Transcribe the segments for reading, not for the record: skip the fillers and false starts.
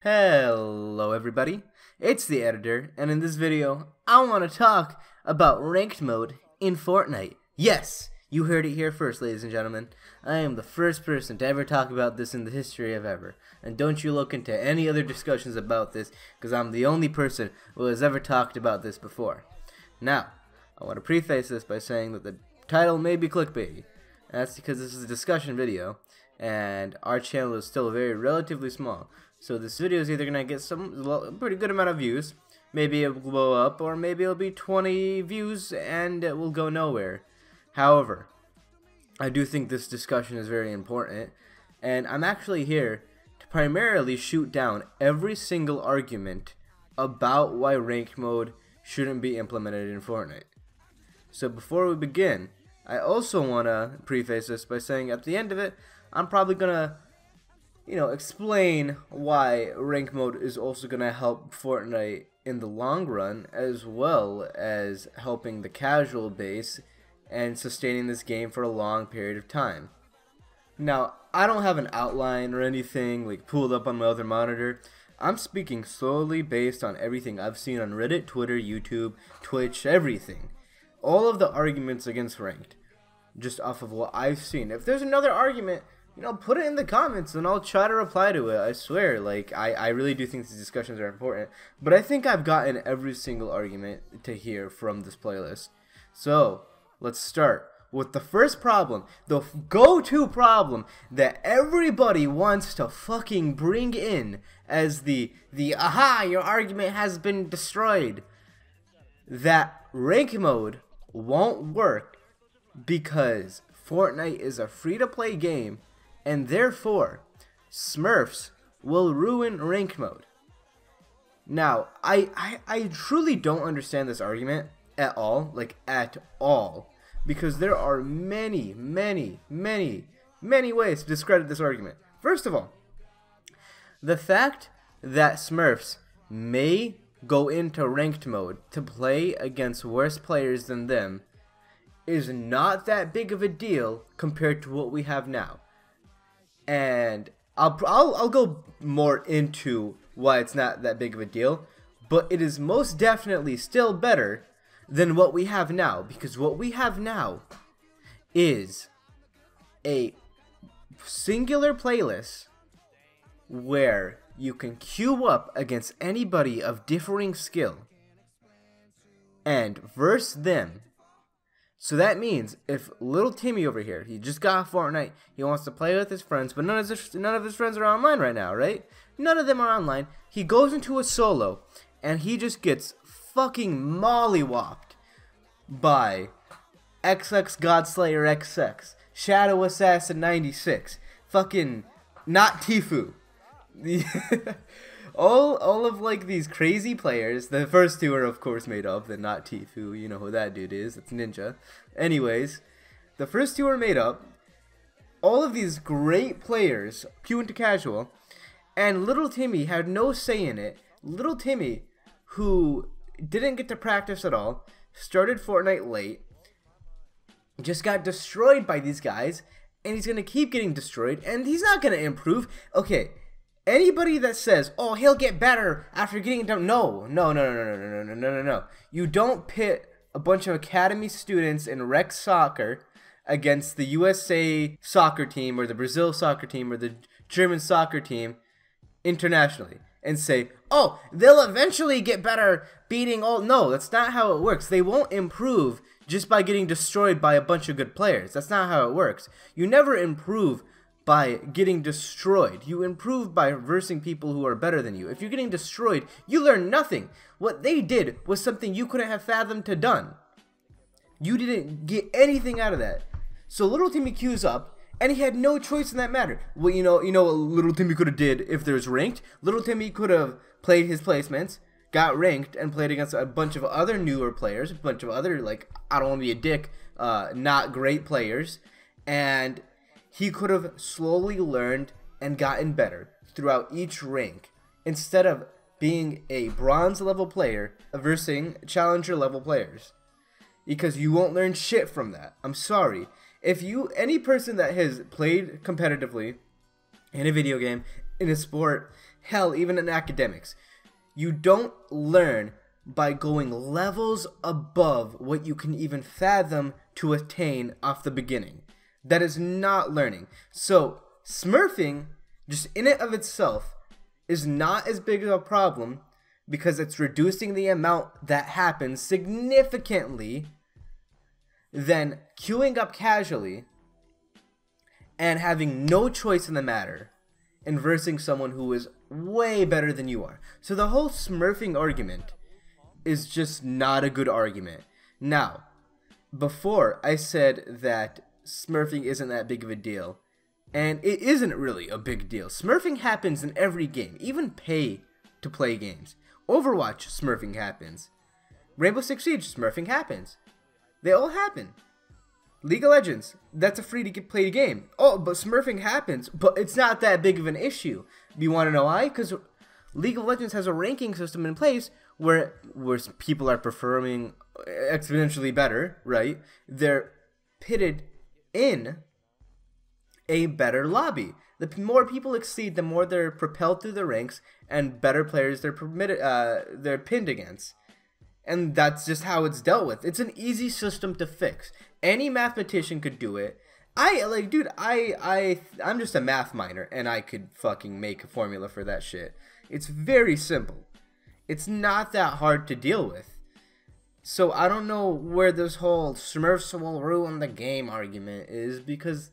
Hello everybody, it's the editor, and in this video, I want to talk about ranked mode in Fortnite. Yes, you heard it here first, ladies and gentlemen. I am the first person to ever talk about this in the history of ever. And don't you look into any other discussions about this, because I'm the only person who has ever talked about this before. Now, I want to preface this by saying that the title may be clickbaity. That's because this is a discussion video, and our channel is still very relatively small. So this video is either going to get a pretty good amount of views, maybe it will blow up, or maybe it'll be 20 views and it will go nowhere. However, I do think this discussion is very important, and I'm actually here to primarily shoot down every single argument about why ranked mode shouldn't be implemented in Fortnite. So before we begin, I also want to preface this by saying at the end of it, I'm probably going to explain why rank mode is also going to help Fortnite in the long run, as well as helping the casual base and sustaining this game for a long period of time. Now, I don't have an outline or anything like pulled up on my other monitor. I'm speaking solely based on everything I've seen on Reddit, Twitter, YouTube, Twitch, everything. All of the arguments against ranked, just off of what I've seen. If there's another argument, put it in the comments and I'll try to reply to it. I swear, I really do think these discussions are important. But I think I've gotten every single argument to hear from this playlist. So, let's start with the first problem, the go-to problem that everybody wants to fucking bring in as the aha, your argument has been destroyed. That rank mode won't work because Fortnite is a free-to-play game, and therefore, Smurfs will ruin ranked mode. Now, I truly don't understand this argument at all, at all, because there are many ways to discredit this argument. First of all, the fact that Smurfs may go into ranked mode to play against worse players than them is not that big of a deal compared to what we have now. And I'll go more into why it's not that big of a deal, but it is most definitely still better than what we have now, because what we have now is a singular playlist where you can queue up against anybody of differing skill and verse them. So that means if little Timmy over here, he just got Fortnite, he wants to play with his friends, but none of his friends are online right now, right? None of them are online. He goes into a solo, and he just gets fucking mollywopped by XX Godslayer XX, Shadow Assassin 96, fucking not Tifu. all of these crazy players. The first two are of course made up, the not Tifu, you know who that dude is, it's Ninja. Anyways, the first two are made up. All of these great players queue into casual, and little Timmy had no say in it. Little Timmy, who didn't get to practice at all, started Fortnite late, just got destroyed by these guys, and he's gonna keep getting destroyed, and he's not gonna improve. Okay, anybody that says, oh, he'll get better after getting down, no. You don't pit a bunch of academy students in rec soccer against the USA soccer team or the Brazil soccer team or the German soccer team internationally and say, oh, they'll eventually get better beating all. No, that's not how it works. They won't improve just by getting destroyed by a bunch of good players. That's not how it works. You never improve by getting destroyed. You improve by versing people who are better than you. If you're getting destroyed, you learn nothing. What they did was something you couldn't have fathomed to done. You didn't get anything out of that. So little Timmy queues up, and he had no choice in that matter. Well, you know what little Timmy could have did if there's ranked? Little Timmy could have played his placements, got ranked, and played against a bunch of other newer players, a bunch of other, I don't want to be a dick, not great players, and he could have slowly learned and gotten better throughout each rank, instead of being a bronze level player versing challenger level players. Because you won't learn shit from that. I'm sorry. If any person that has played competitively in a video game, in a sport, Hell, even in academics. You don't learn by going levels above what you can even fathom to attain off the beginning. That is not learning. So, smurfing, just in and of itself, is not as big of a problem because it's reducing the amount that happens significantly than queuing up casually and having no choice in the matter and versing someone who is way better than you are. So the whole smurfing argument is just not a good argument. Now, before I said that smurfing isn't that big of a deal, and it isn't really a big deal. Smurfing happens in every game, even pay-to-play games. Overwatch, smurfing happens. Rainbow Six Siege, smurfing happens. They all happen. League of Legends, that's a free-to-play game. Oh, but smurfing happens, but it's not that big of an issue. You want to know why? Because League of Legends has a ranking system in place where people are performing exponentially better, right? They're pitted in a better lobby. The more people exceed, the more they're propelled through the ranks, and better players they're pinned against. And that's just how it's dealt with. It's an easy system to fix. Any mathematician could do it. I'm just a math minor, and I could fucking make a formula for that shit. It's very simple. It's not that hard to deal with. So I don't know where this whole Smurfs will ruin the game argument is, because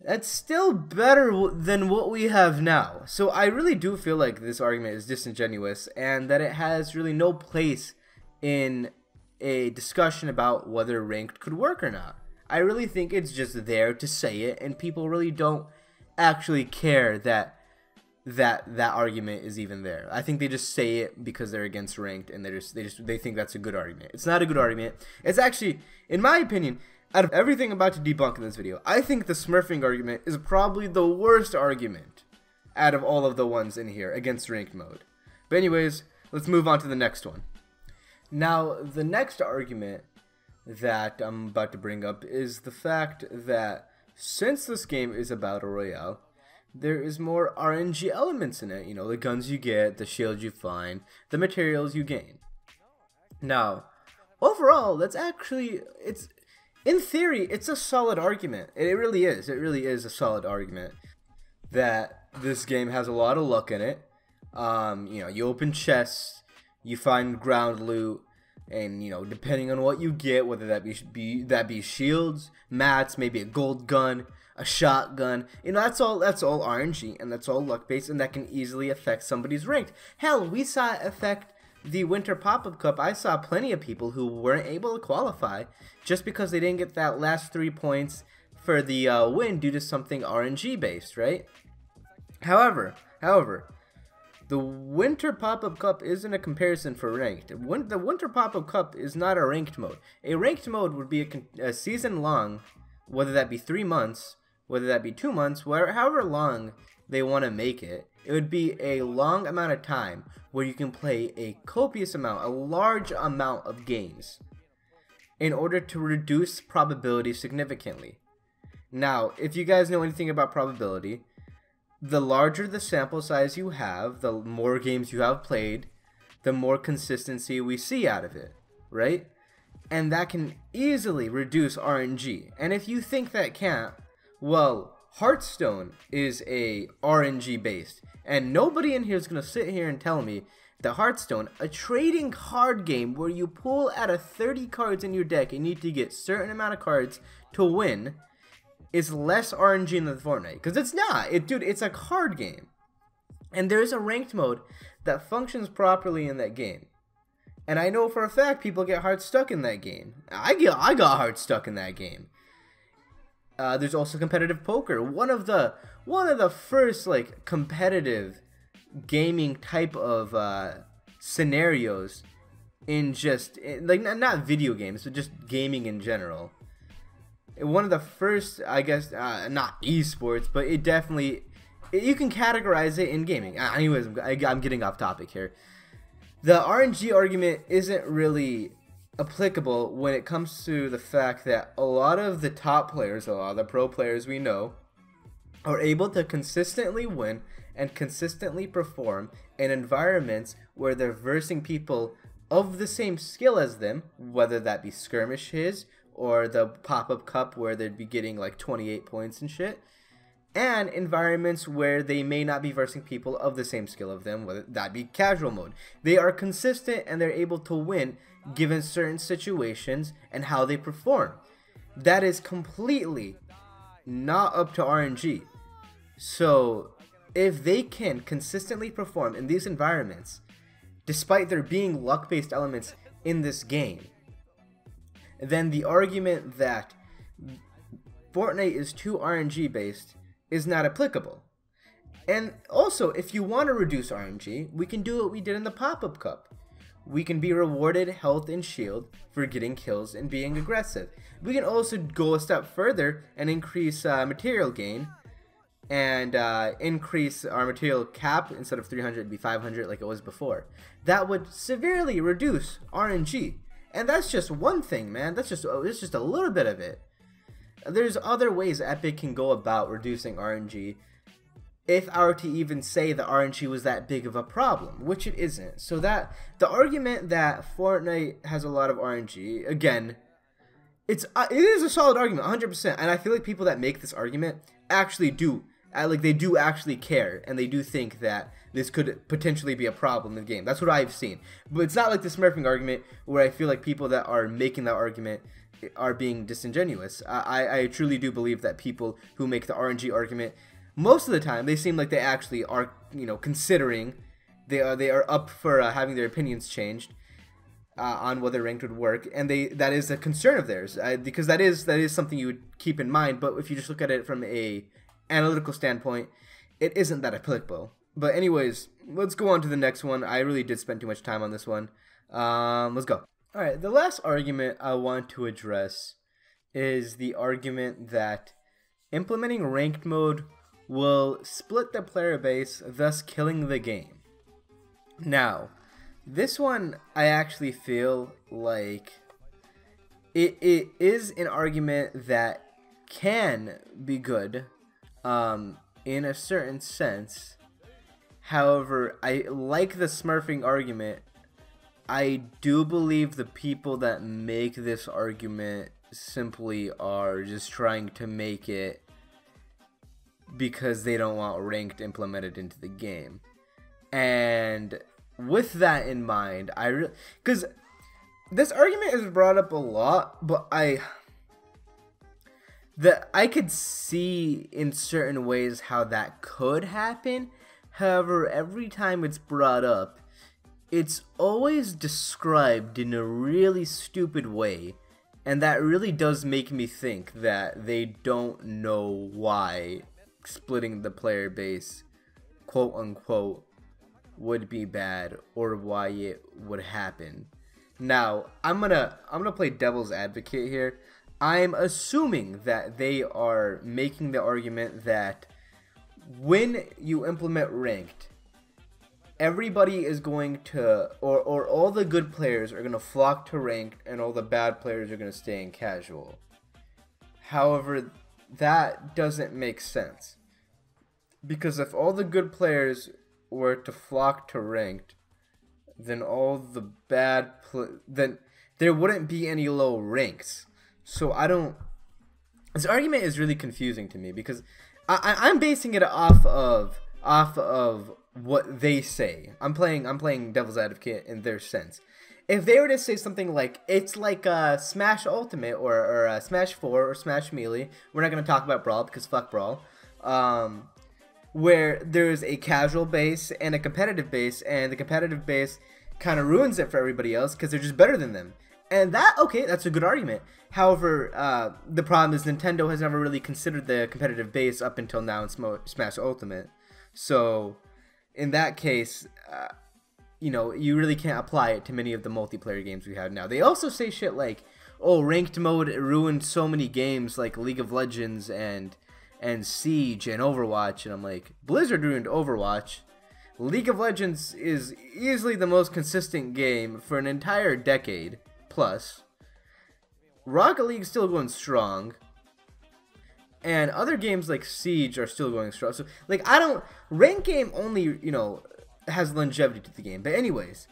that's still better than what we have now. So I really do feel like this argument is disingenuous and that it has really no place in a discussion about whether ranked could work or not. I really think it's just there to say it, and people really don't actually care that argument is even there. I think they just say it because they're against ranked, and they think that's a good argument. It's not a good argument. It's actually, in my opinion, out of everything I'm about to debunk in this video, I think the smurfing argument is probably the worst argument out of all of the ones in here against ranked mode. But anyways, let's move on to the next one. Now, the next argument that I'm about to bring up is the fact that since this game is a battle royale, there is more RNG elements in it. You know, the guns you get, the shields you find, the materials you gain. Now, overall, that's actually, in theory, it's a solid argument. It really is. It really is a solid argument that this game has a lot of luck in it. You know, you open chests, you find ground loot, and you know, depending on what you get, whether that be shields, mats, maybe a gold gun, a shotgun, you know, that's all RNG, and that's all luck based, and that can easily affect somebody's rank. Hell, we saw it affect the Winter Pop-Up Cup. I saw plenty of people who weren't able to qualify just because they didn't get that last 3 points for the win due to something RNG based, right? However, the Winter Pop-Up Cup isn't a comparison for ranked. The Winter Pop-Up Cup is not a ranked mode. A ranked mode would be a season long, whether that be 3 months, whether that be 2 months, however long they want to make it. It would be a long amount of time where you can play a copious amount, a large amount of games in order to reduce probability significantly. Now, if you guys know anything about probability, the larger the sample size you have, the more games you have played, the more consistency we see out of it, right? And that can easily reduce RNG. And if you think that can't, well, Hearthstone is a RNG based, and nobody in here is going to sit here and tell me that Hearthstone, a trading card game where you pull out of 30 cards in your deck and you need to get certain amount of cards to win, is less RNG than Fortnite. Because it's not. Dude, it's a card game. And there is a ranked mode that functions properly in that game. And I know for a fact people get hard stuck in that game. I got hard stuck in that game. There's also competitive poker. One of the first like competitive gaming type of scenarios in just like not video games, but just gaming in general. One of the first, I guess, not esports, but it definitely, you can categorize it in gaming. Anyways, I'm getting off topic here. The RNG argument isn't really applicable when it comes to the fact that a lot of the top players, a lot of the pro players we know, are able to consistently win and consistently perform in environments where they're versing people of the same skill as them, whether that be skirmishes or the pop-up cup where they'd be getting like 28 points and shit, and environments where they may not be versing people of the same skill of them, whether that be casual mode. They are consistent and they're able to win given certain situations and how they perform. That is completely not up to RNG. So if they can consistently perform in these environments, despite there being luck-based elements in this game, then the argument that Fortnite is too RNG based is not applicable. And also, if you want to reduce RNG, we can do what we did in the pop-up cup. We can be rewarded health and shield for getting kills and being aggressive. We can also go a step further and increase material gain and increase our material cap. Instead of 300, it'd be 500 like it was before. That would severely reduce RNG. And that's just one thing, man. It's just a little bit of it. There's other ways Epic can go about reducing RNG if I were to even say the RNG was that big of a problem, which it isn't. So that the argument that Fortnite has a lot of RNG, again, it is a solid argument, 100%. And I feel like people that make this argument actually do, they do actually care, and they do think that this could potentially be a problem in the game. That's what I've seen. But it's not like the smurfing argument where I feel like people that are making that argument are being disingenuous. I truly do believe that people who make the RNG argument, most of the time, they seem like they actually are, considering, they are up for having their opinions changed on whether ranked would work, and that is a concern of theirs, because that is something you would keep in mind. But if you just look at it from a analytical standpoint, it isn't that applicable. But anyways, let's go on to the next one. I really did spend too much time on this one. Let's go. Alright, the last argument I want to address is the argument that implementing ranked mode will split the player base, thus killing the game. Now, this one I actually feel like it is an argument that can be good in a certain sense. However, I like the smurfing argument. I do believe the people that make this argument simply are just trying to make it because they don't want ranked implemented into the game. And with that in mind, because this argument is brought up a lot, but I could see in certain ways how that could happen. However, every time it's brought up, it's always described in a really stupid way, and that really does make me think that they don't know why splitting the player base, quote unquote, would be bad, or why it would happen. Now, I'm gonna play devil's advocate here. I'm assuming that they are making the argument that when you implement ranked, everybody is going to, or all the good players are going to flock to ranked, and all the bad players are going to stay in casual. However, that doesn't make sense, because if all the good players were to flock to ranked, then all the then there wouldn't be any low ranks. So this argument is really confusing to me, because I'm basing it off of what they say. I'm playing devil's advocate in their sense. If they were to say something like, it's like Smash Ultimate or Smash 4 or Smash Melee, we're not going to talk about Brawl because fuck Brawl, where there's a casual base and a competitive base, and the competitive base kind of ruins it for everybody else because they're just better than them. And okay, that's a good argument. However, the problem is Nintendo has never really considered the competitive base up until now in Smash Ultimate. So in that case, you really can't apply it to many of the multiplayer games we have now. They also say shit like, oh, ranked mode ruined so many games like League of Legends and Siege and Overwatch. And I'm like, Blizzard ruined Overwatch. League of Legends is easily the most consistent game for an entire decade plus. Rocket League's still going strong. And other games like Siege are still going strong. So like ranked game only, you know, has longevity to the game. But anyways,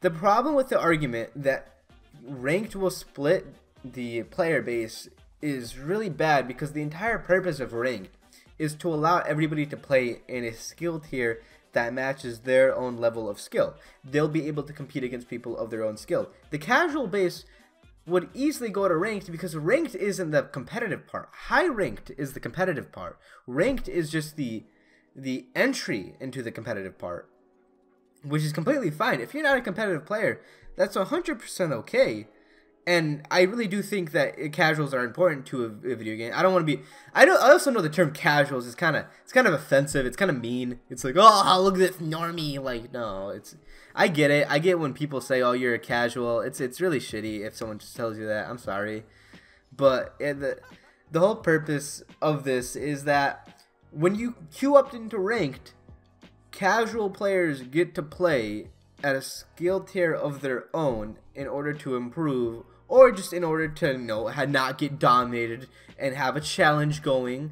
the problem with the argument that ranked will split the player base is really bad, because the entire purpose of ranked is to allow everybody to play in a skill tier that matches their own level of skill. They'll be able to compete against people of their own skill. The casual base would easily go to ranked, because ranked isn't the competitive part. High ranked is the competitive part. Ranked is just the entry into the competitive part, which is completely fine. If you're not a competitive player, that's 100% okay. And I really do think that casuals are important to a video game. I don't want to be. I also know the term casuals is kind of offensive. It's kind of mean. It's like, oh, look at this normie. Like, no, it's. I get it. I get when people say, oh, you're a casual. It's really shitty if someone just tells you that. I'm sorry, but the whole purpose of this is that when you queue up into ranked, casual players get to play at a skill tier of their own in order to improve, or just in order to, you know, not get dominated and have a challenge going,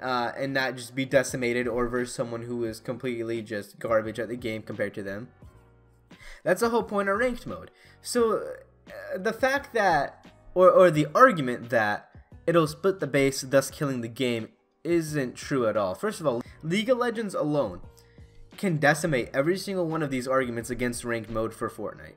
and not just be decimated or versus someone who is completely just garbage at the game compared to them. That's the whole point of ranked mode. So the fact that, or the argument that it'll split the base, thus killing the game, isn't true at all. First of all, League of Legends alone can decimate every single one of these arguments against ranked mode for Fortnite.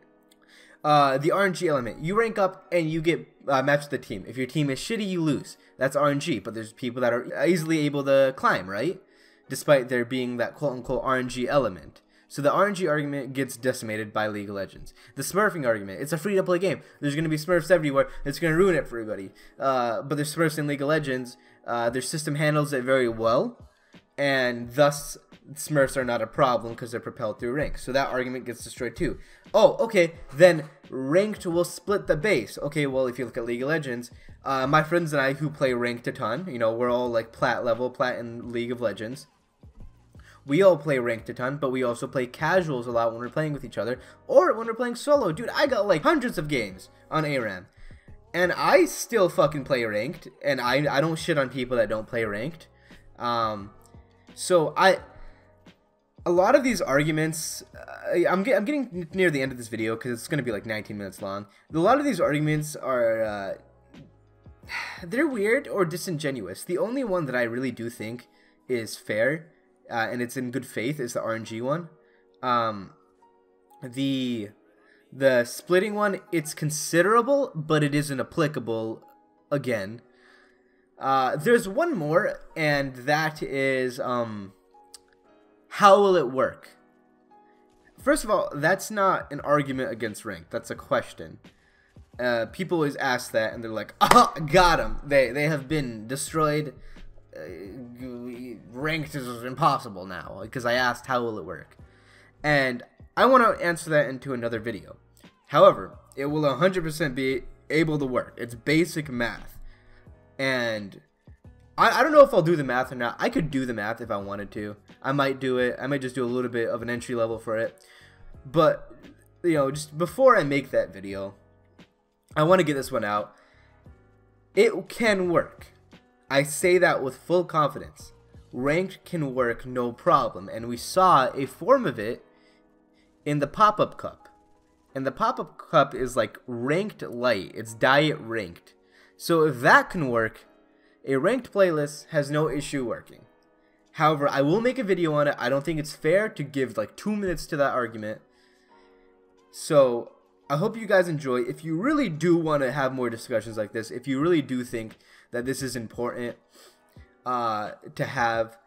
The RNG element. You rank up and you get matched with the team. If your team is shitty, you lose. That's RNG, but there's people that are easily able to climb, right? Despite there being that quote-unquote RNG element. So the RNG argument gets decimated by League of Legends. The smurfing argument. It's a free-to-play game. There's going to be smurfs everywhere. It's going to ruin it for everybody. But there's smurfs in League of Legends. Their system handles it very well, and thus smurfs are not a problem because they're propelled through ranks. So that argument gets destroyed too. Oh, okay, then ranked will split the base. Okay, well, if you look at League of Legends, my friends and I who play ranked a ton, you know, we're all like plat in League of Legends. We all play ranked a ton, but we also play casuals a lot when we're playing with each other, or when we're playing solo. Dude, I got like hundreds of games on ARAM, and I still fucking play ranked, and I don't shit on people that don't play ranked. So a lot of these arguments, I'm getting near the end of this video because it's going to be like 19 minutes long. A lot of these arguments are, they're weird or disingenuous. The only one that I really do think is fair, and it's in good faith, is the RNG one. The splitting one, it's considerable, but it isn't applicable again. There's one more, and that is, how will it work? First of all, that's not an argument against ranked. That's a question. People always ask that, and they're like, "Oh, got them. They have been destroyed. Ranked is impossible now." Because I asked, "How will it work?" And I want to answer that into another video. However, it will 100% be able to work. It's basic math, and I don't know if I'll do the math or not. I could do the math if I wanted to. I might do it. I might just do a little bit of an entry level for it. But, you know, just before I make that video, I want to get this one out. It can work. I say that with full confidence. Ranked can work no problem. And we saw a form of it in the pop-up cup. And the pop-up cup is like ranked light. It's diet ranked. So if that can work, a ranked playlist has no issue working. However, I will make a video on it. I don't think it's fair to give like 2 minutes to that argument. So I hope you guys enjoy. If you really do want to have more discussions like this, if you really do think that this is important to have,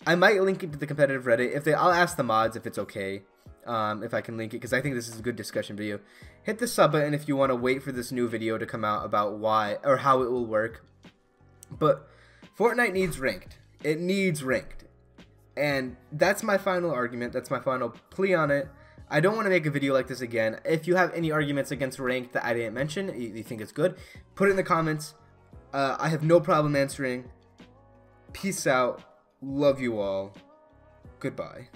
I might link it to the competitive Reddit. I'll ask the mods if it's okay, if I can link it, because I think this is a good discussion video. Hit the sub button if you want to wait for this new video to come out about why or how it will work. But Fortnite needs ranked. It needs ranked. And that's my final argument. That's my final plea on it. I don't want to make a video like this again. If you have any arguments against ranked that I didn't mention, you think it's good, put it in the comments. I have no problem answering. Peace out. Love you all. Goodbye.